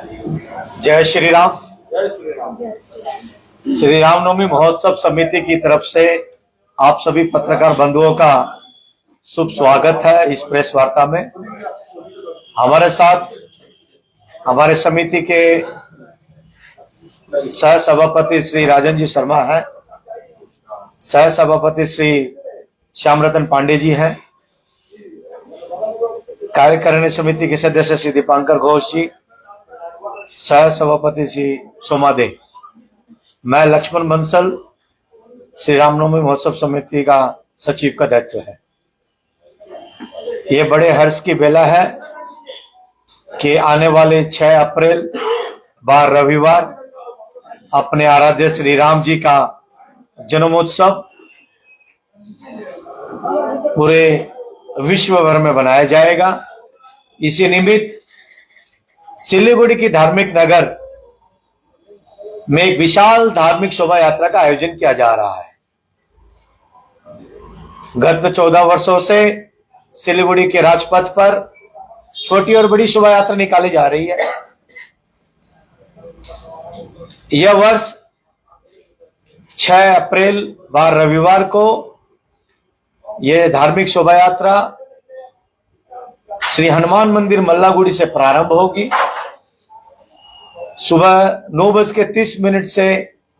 जय श्री राम। जय श्री राम। श्री रामनवमी महोत्सव समिति की तरफ से आप सभी पत्रकार बंधुओं का शुभ स्वागत है इस प्रेस वार्ता में। हमारे साथ हमारे समिति के सह सभापति श्री राजन जी शर्मा है, सह सभापति श्री श्याम रतन पांडे जी हैं, कार्यकारिणी समिति के सदस्य श्री दीपांकर घोष जी, सह सभापति श्री सोमा दे, मैं लक्ष्मण बंसल, श्री रामनवमी महोत्सव समिति का सचिव का दायित्व है। ये बड़े हर्ष की बेला है कि आने वाले 6 अप्रैल बार रविवार अपने आराध्य श्री राम जी का जन्मोत्सव पूरे विश्व भर में मनाया जाएगा। इसी निमित्त सिलीगुड़ी की धार्मिक नगर में एक विशाल धार्मिक शोभा यात्रा का आयोजन किया जा रहा है। गत 14 वर्षों से सिलीगुड़ी के राजपथ पर छोटी और बड़ी शोभा यात्रा निकाली जा रही है। यह वर्ष 6 अप्रैल बार रविवार को यह धार्मिक शोभा यात्रा श्री हनुमान मंदिर मल्लागुड़ी से प्रारंभ होगी। सुबह 9:30 से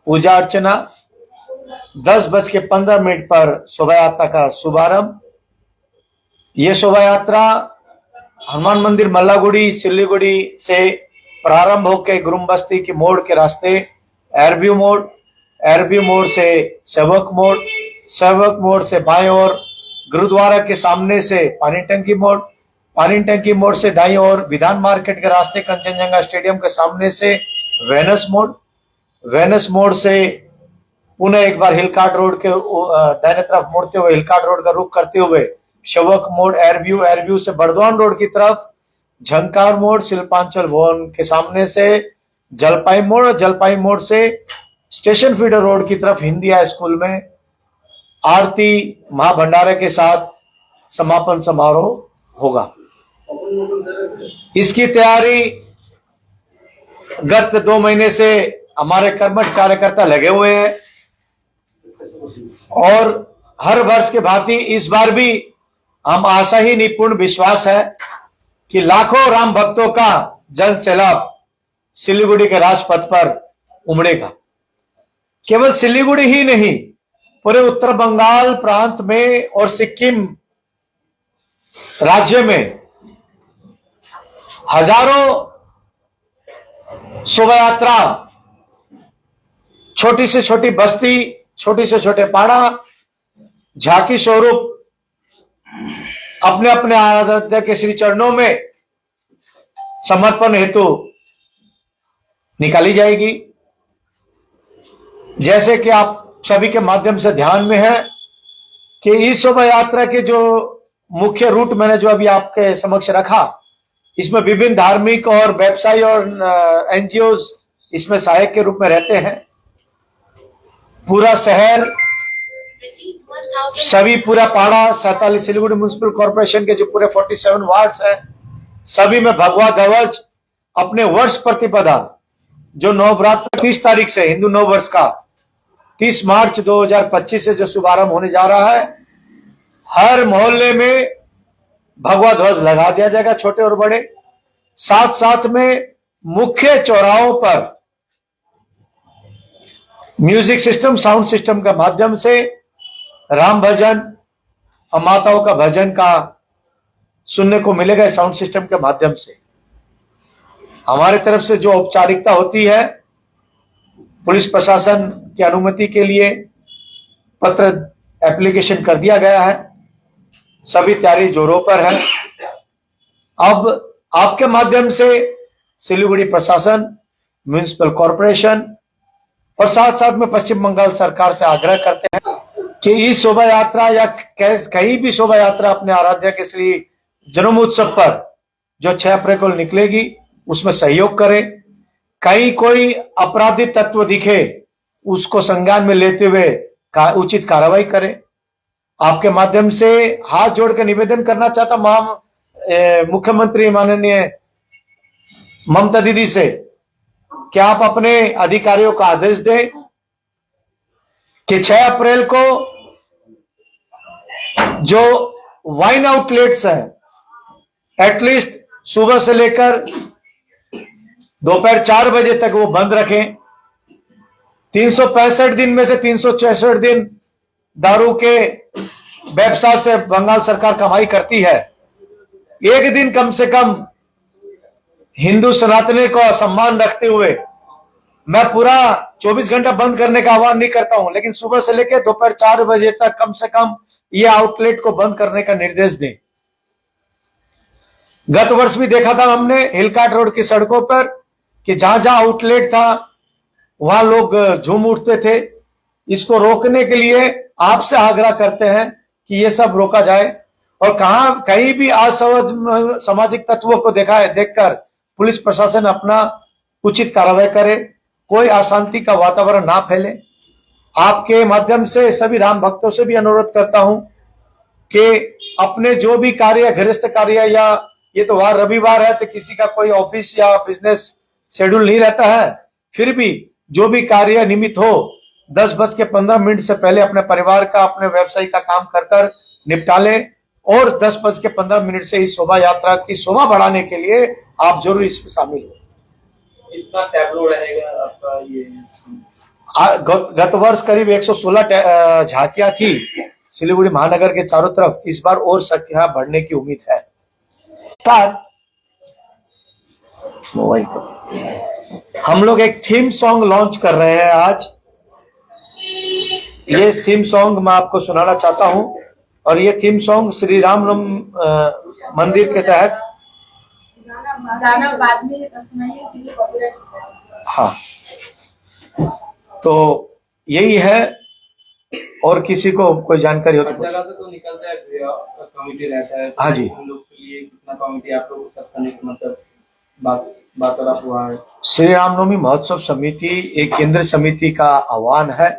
पूजा अर्चना, 10:15 पर शोभा यात्रा का शुभारंभ। यह शोभा यात्रा हनुमान मंदिर मल्लागुड़ी सिलीगुड़ी से प्रारंभ होकर गुरुम बस्ती के मोड़ के रास्ते एरव्यू मोड़ से सेवक मोड़ से बाएं ओर गुरुद्वारा के सामने से पानी टंकी मोड़ से दाईं ओर विधान मार्केट के रास्ते कंचनजंगा स्टेडियम के सामने से वेनस मोड़ से पुनः एक बार हिलकाट रोड के दाहिने तरफ मुड़ते हुए हिलकाट रोड का रुख करते हुए शवक मोड़ एरव्यू से बर्दवान रोड की तरफ झंकार मोड़ शिल्पांचल भवन के सामने से जलपाई मोड़ से स्टेशन फीडर रोड की तरफ हिंदी हाई स्कूल में आरती महाभंडारे के साथ समापन समारोह होगा। इसकी तैयारी गत 2 महीने से हमारे कर्मठ कार्यकर्ता लगे हुए हैं और हर वर्ष के भांति इस बार भी हम आशा ही निपूर्ण विश्वास है कि लाखों राम भक्तों का जन सैलाब सिलीगुड़ी के राजपथ पर उमड़ेगा। केवल सिलीगुड़ी ही नहीं, पूरे उत्तर बंगाल प्रांत में और सिक्किम राज्य में हजारों शोभा यात्रा, छोटी से छोटी बस्ती, छोटी से छोटे पाड़ा, झांकी स्वरूप अपने अपने आराध्य के श्री चरणों में समर्पण हेतु निकाली जाएगी। जैसे कि आप सभी के माध्यम से ध्यान में है कि इस शोभा यात्रा के जो मुख्य रूट मैंने जो अभी आपके समक्ष रखा, इसमें विभिन्न धार्मिक और व्यवसायी और एनजीओ इसमें सहायक के रूप में रहते हैं। पूरा शहर, सभी पूरा पाड़ा 47 सिलीगुड़ी म्युनिसिपल कॉर्पोरेशन के जो पूरे 47 वार्ड्स हैं, सभी में भगवा ध्वज अपने वर्ष प्रतिपदा जो नवरात्र 30 तारीख से हिंदू नव वर्ष का 30 मार्च 2025 से जो शुभारंभ होने जा रहा है, हर मोहल्ले में भगवा ध्वज लगा दिया जाएगा, छोटे और बड़े। साथ साथ में मुख्य चौराहों पर म्यूजिक सिस्टम, साउंड सिस्टम के माध्यम से राम भजन और माताओं का भजन का सुनने को मिलेगा। साउंड सिस्टम के माध्यम से हमारी तरफ से जो औपचारिकता होती है, पुलिस प्रशासन की अनुमति के लिए पत्र एप्लीकेशन कर दिया गया है, सभी तैयारी जोरों पर है। अब आपके माध्यम से सिलीगुड़ी प्रशासन, म्युनिसिपल कॉर्पोरेशन और साथ साथ में पश्चिम बंगाल सरकार से आग्रह करते हैं कि इस शोभा यात्रा या कहीं भी शोभा यात्रा अपने आराध्य के श्री जन्मोत्सव पर जो 6 अप्रैल को निकलेगी उसमें सहयोग करें। कहीं कोई अपराधी तत्व दिखे उसको संज्ञान में लेते हुए उचित कार्रवाई करें। आपके माध्यम से हाथ जोड़ के निवेदन करना चाहता मुख्यमंत्री माननीय ममता दीदी से कि आप अपने अधिकारियों को आदेश दें कि 6 अप्रैल को जो वाइन आउटलेट्स हैं एटलीस्ट सुबह से लेकर दोपहर 4 बजे तक वो बंद रखें। 365 दिन में से 366 दिन दारू के व्यवसाय से बंगाल सरकार कमाई करती है। एक दिन कम से कम हिंदू सनातनी को सम्मान रखते हुए मैं पूरा 24 घंटा बंद करने का आह्वान नहीं करता हूं, लेकिन सुबह से लेकर दोपहर 4 बजे तक कम से कम ये आउटलेट को बंद करने का निर्देश दें। गत वर्ष भी देखा था हमने हिलकाट रोड की सड़कों पर कि जहां जहां आउटलेट था वहां लोग झूम उठते थे। इसको रोकने के लिए आपसे आग्रह करते हैं कि ये सब रोका जाए और कहीं भी असामाजिक तत्वों को देखकर पुलिस प्रशासन अपना उचित कार्रवाई करे, कोई अशांति का वातावरण ना फैले। आपके माध्यम से सभी राम भक्तों से भी अनुरोध करता हूं कि अपने जो भी कार्य, गृहस्थ कार्य, या ये तो वार रविवार है तो किसी का कोई ऑफिस या बिजनेस शेड्यूल नहीं रहता है, फिर भी जो भी कार्य निमित्त हो 10:15 से पहले अपने परिवार का, अपने व्यवसाय का काम कर निपटा लें और 10:15 से इस शोभा यात्रा की शोभा बढ़ाने के लिए आप जरूर इसमें शामिल हो। कितना टैब्लो रहेगा आपका ये? गत वर्ष करीब 116 झांकियां थी सिलीगुड़ी महानगर के चारों तरफ। इस बार और संख्या बढ़ने की उम्मीद है। हम लोग एक थीम सॉन्ग लॉन्च कर रहे हैं आज। ये थीम सॉन्ग मैं आपको सुनाना चाहता हूं और ये थीम सॉन्ग श्री राम मंदिर के तहत। गाना बाद में सुनाइए। हाँ, तो यही है। और किसी को कोई जानकारी हो तो जगह से तो निकलता है, कमेटी रहता है। हाँ जी, हम लोग के लिए कितना कमेटी आप लोग सब करने का मतलब बात हुआ है। श्री रामनवमी महोत्सव समिति एक केंद्र समिति का आह्वान है।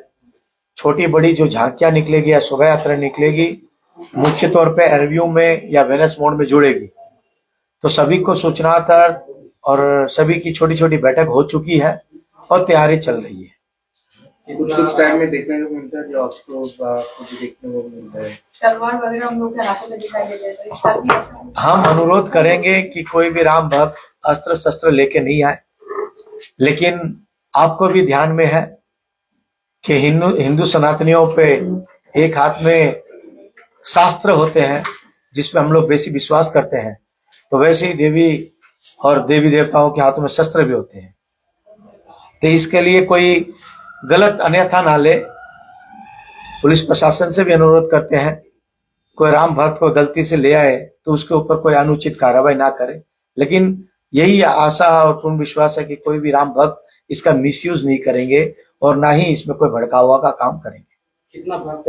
छोटी बड़ी जो झांकियां निकलेगी या शोभा यात्रा निकलेगी मुख्य तौर पे एरव्यू में या वेनस मोड में जुड़ेगी, तो सभी को सूचना था और सभी की छोटी छोटी बैठक हो चुकी है और तैयारी चल रही है। कुछ टाइम में देखने को मिलता है जो आपको देखने को मिलता है, तलवार वगैरह हम लोग के हाथों में दिखाई देता है। हम अनुरोध करेंगे कि कोई भी राम भक्त अस्त्र शस्त्र लेके नहीं आए, लेकिन आपको भी ध्यान में है कि हिंदू सनातनियों पे एक हाथ में शास्त्र होते हैं जिसपे हम लोग बेसी विश्वास करते हैं, तो वैसे ही देवी और देवी देवताओं के हाथों में शस्त्र भी होते हैं। तो इसके लिए कोई गलत अन्यथा ना ले। पुलिस प्रशासन से भी अनुरोध करते हैं कोई राम भक्त को गलती से ले आए तो उसके ऊपर कोई अनुचित कार्रवाई ना करे, लेकिन यही आशा और पूर्ण विश्वास है कि कोई भी राम भक्त इसका मिसयूज नहीं करेंगे और ना ही इसमें कोई भड़कावा का काम करेंगे। कितना भक्त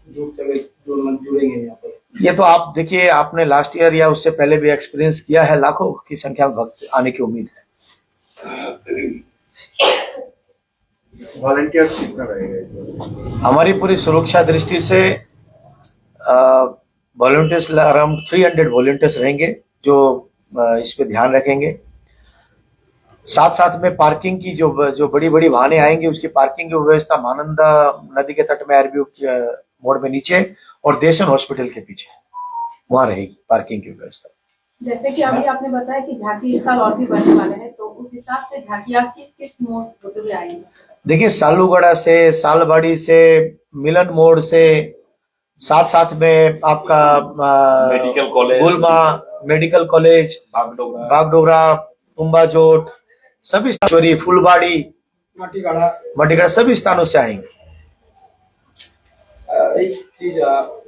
जुड़ेंगे यहाँ पर? ये तो आप देखिए, आपने लास्ट ईयर या उससे पहले भी एक्सपीरियंस किया है, लाखों की संख्या में भक्त आने की उम्मीद है। वॉलंटियर्स कितना रहेगा? हमारी पूरी सुरक्षा दृष्टि से वॉलंटियर्स अराउंड 300 वॉलंटियर्स रहेंगे जो इस पे ध्यान रखेंगे। साथ साथ में पार्किंग की जो बड़ी बड़ी वाहनें आएंगी उसकी पार्किंग की व्यवस्था महानंदा नदी के तट में एयरव्यू मोड़ में नीचे और देशन हॉस्पिटल के पीछे वहां रहेगी पार्किंग की व्यवस्था। जैसे कि अभी आपने बताया कि झांकी इस साल और भी बढ़ने वाले हैं, तो उस हिसाब से झांकी आप किस मोड होते हुए आएंगे? देखिए, सालूगढ़ा से, सालबाड़ी से, मिलन मोड़ से, साथ में आपका medical college, Gulma medical college, Bagdogra, Kumbhajot, सभी फुलबाड़ी, मटीगढ़ सभी स्थानों से आएंगे। एक चीज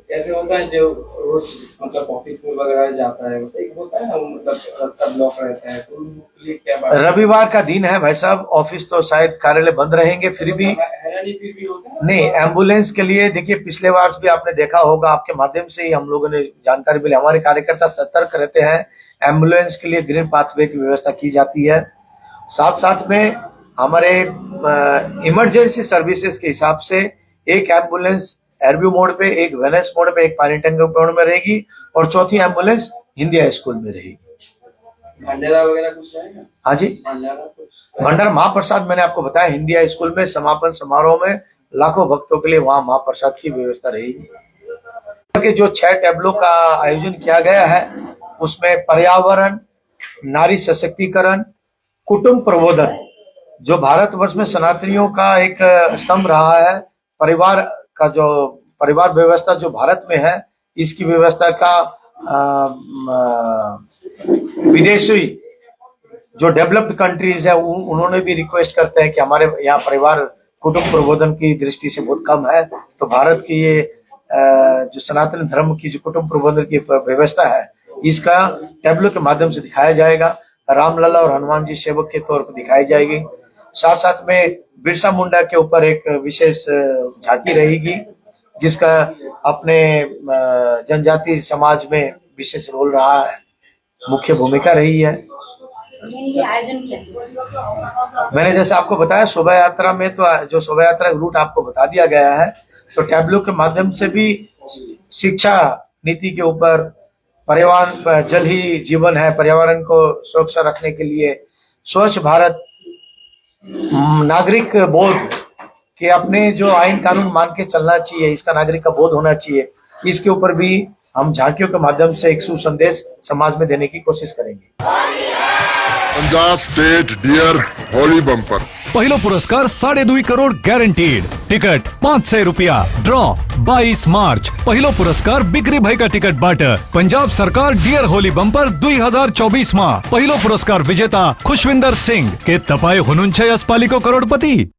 ऐसे होता है जो रोज मतलब ऑफिस में वगैरह जाता है, एक होता है ना मतलब रास्ता ब्लॉक रहता है, तो उनके लिए क्या बात? रविवार का दिन है भाई साहब, ऑफिस तो शायद कार्यालय बंद रहेंगे, फिर भी होता है नहीं। एम्बुलेंस के लिए देखिए, पिछले वर्ष भी आपने देखा होगा, आपके माध्यम से ही हम लोगों ने जानकारी मिली, हमारे कार्यकर्ता सतर्क रहते हैं। एम्बुलेंस के लिए ग्रीन पाथवे की व्यवस्था की जाती है। साथ में हमारे इमरजेंसी सर्विसेज के हिसाब से एक एम्बुलेंस एयरव्यू मोड पे, एक वेनस मोड पे, एक पानीटंग मोड में रहेगी और चौथी एम्बुलेंस हिंदी हाई स्कूल में रहेगी। भंडारा वगैरह कुछ रहेगा? हाँ जी, भंडारा कुछ भंडारा महाप्रसाद मैंने आपको बताया, हिंदी हाई स्कूल में समापन समारोह में लाखों भक्तों के लिए वहाँ महाप्रसाद की व्यवस्था रहेगी। के जो 6 टेबलों का आयोजन किया गया है उसमें पर्यावरण, नारी सशक्तिकरण, कुटुंब प्रबोधन, जो भारतवर्ष में सनातनियों का एक स्तंभ रहा है, परिवार का जो परिवार व्यवस्था जो भारत में है, इसकी व्यवस्था का विदेशी जो डेवलप्ड कंट्रीज है उन्होंने भी रिक्वेस्ट करते हैं कि हमारे यहाँ परिवार कुटुंब प्रबोधन की दृष्टि से बहुत कम है, तो भारत की ये जो सनातन धर्म की जो कुटुंब प्रबोधन की व्यवस्था है इसका टेबलो के माध्यम से दिखाया जाएगा। रामलला और हनुमान जी सेवक के तौर पर दिखाई जाएगी। साथ साथ में बिरसा मुंडा के ऊपर एक विशेष झांकी रहेगी जिसका अपने जनजाति समाज में विशेष रोल रहा है, मुख्य भूमिका रही है। ये आयोजन क्या? मैंने जैसे आपको बताया शोभा यात्रा में तो जो शोभा यात्रा का रूट आपको बता दिया गया है, तो टैब्लो के माध्यम से भी शिक्षा नीति के ऊपर, पर्यावरण जल ही जीवन है, पर्यावरण को सुरक्षा रखने के लिए स्वच्छ भारत, नागरिक बोध कि अपने जो आईन कानून मान के चलना चाहिए, इसका नागरिक का बोध होना चाहिए, इसके ऊपर भी हम झांकियों के माध्यम से एक सुसंदेश समाज में देने की कोशिश करेंगे। Punjab state dear Holi bumper पहिलो पुरस्कार 2.5 करोड़ ग्यारंटीड, टिकट 500 रुपया, ड्रॉ 22 मार्च। पहिलो पुरस्कार बिक्री भएका टिकटबाट पंजाब सरकार डियर होली बम्पर 2024 मा पहिलो पुरस्कार विजेता खुशविन्दर सिंह। के तपाई हुनुहुन्छ यसपालिको करोडपति?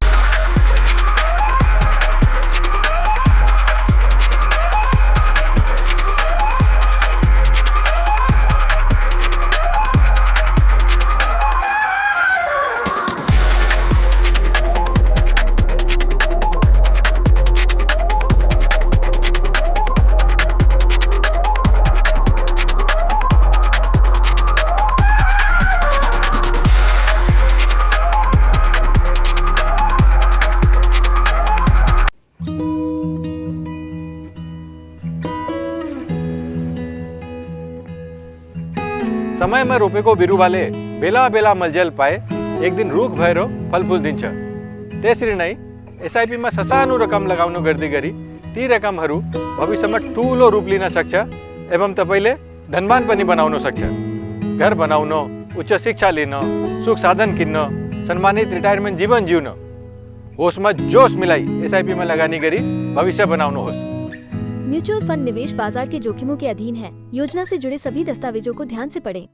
समयमा रोपेको बिरुवाले बेला बेला मलजल पाए एक दिन रुख भएर फलफुल दिन्छ। त्यसरी नै एसआईपीमा ससानो रकम लगाउनु गर्दै गरी ती रकमहरू भविष्यमा ठूलो रूप लिन सक्छ एवं तपाईले धनवान पनि बनाउन सक्छ। घर बनाउन, उच्च शिक्षा लिन, सुख साधन किन्न, सम्मानित रिटायरमेन्ट जीवन जिउन, होसमा जोश मिलाई एसआईपीमा लगानी गरी भविष्य बनाउनुहोस्। म्यूचुअल फंड निवेश बाजार के जोखिमों के अधीन है। योजना से जुड़े सभी दस्तावेजों को ध्यान से पढ़ें।